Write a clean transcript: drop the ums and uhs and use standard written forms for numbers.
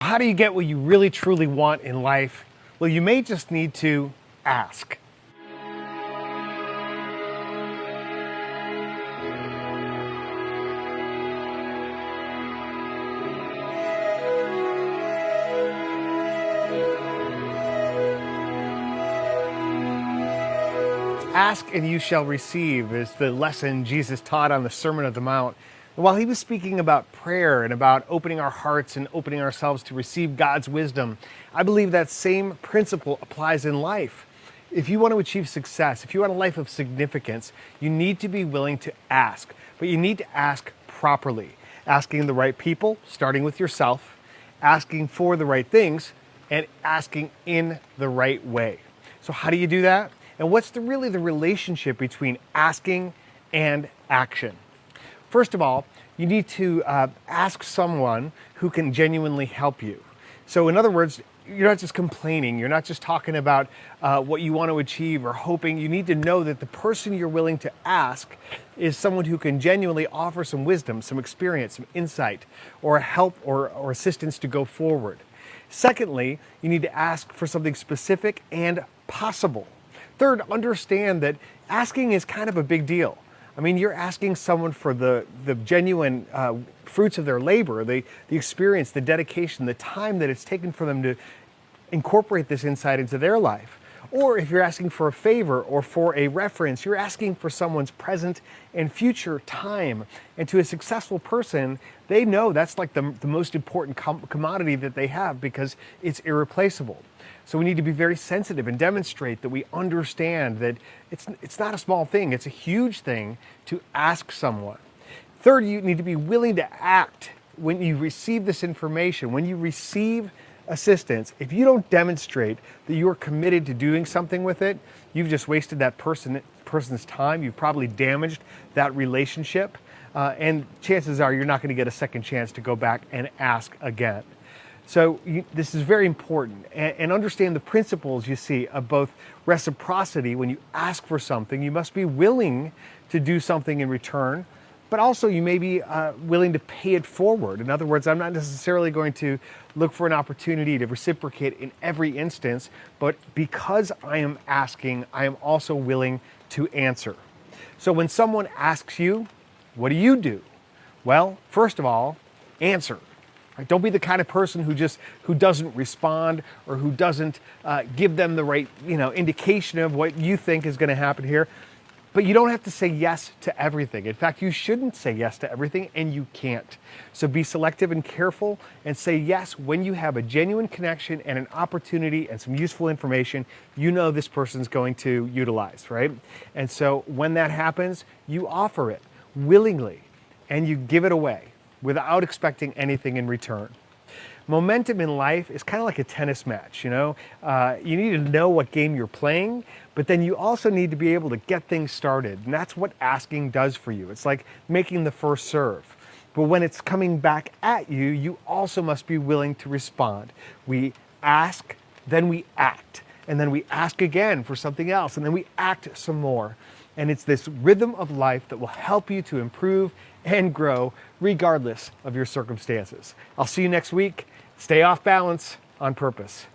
How do you get what you really truly want in life? Well, you may just need to ask. Ask and you shall receive is the lesson Jesus taught on the Sermon on the Mount. And while he was speaking about prayer and about opening our hearts and opening ourselves to receive God's wisdom, I believe that same principle applies in life. If you want to achieve success, if you want a life of significance, you need to be willing to ask. But you need to ask properly. Asking the right people, starting with yourself, asking for the right things, and asking in the right way. So how do you do that? And what's really the relationship between asking and action? First of all, you need to ask someone who can genuinely help you. So in other words, you're not just complaining, you're not just talking about what you want to achieve or hoping. You need to know that the person you're willing to ask is someone who can genuinely offer some wisdom, some experience, some insight, or help or assistance to go forward. Secondly, you need to ask for something specific and possible. Third, understand that asking is kind of a big deal. I mean, you're asking someone for the genuine fruits of their labor, the experience, the dedication, the time that it's taken for them to incorporate this insight into their life. Or if you're asking for a favor or for a reference, you're asking for someone's present and future time. And to a successful person, they know that's like the most important commodity that they have because it's irreplaceable. So we need to be very sensitive and demonstrate that we understand that it's not a small thing, it's a huge thing to ask someone. Third, you need to be willing to act when you receive this information, when you receive assistance. If you don't demonstrate that you are committed to doing something with it, you've just wasted that person's time, you've probably damaged that relationship, and chances are you're not going to get a second chance to go back and ask again. So this is very important, and understand the principles you see of both reciprocity. When you ask for something, you must be willing to do something in return, but also you may be willing to pay it forward. In other words, I'm not necessarily going to look for an opportunity to reciprocate in every instance, but because I am asking, I am also willing to answer. So when someone asks you, what do? Well, first of all, answer. Don't be the kind of person who doesn't respond or who doesn't give them the right indication of what you think is going to happen here. But you don't have to say yes to everything. In fact, you shouldn't say yes to everything, and you can't. So be selective and careful and say yes when you have a genuine connection and an opportunity and some useful information you know this person's going to utilize, right? And so when that happens, you offer it willingly and you give it away without expecting anything in return. Momentum in life is kind of like a tennis match, you need to know what game you're playing, but then you also need to be able to get things started. And that's what asking does for you. It's like making the first serve. But when it's coming back at you, you also must be willing to respond. We ask, then we act, and then we ask again for something else, and then we act some more. And it's this rhythm of life that will help you to improve and grow regardless of your circumstances. I'll see you next week. Stay off balance on purpose.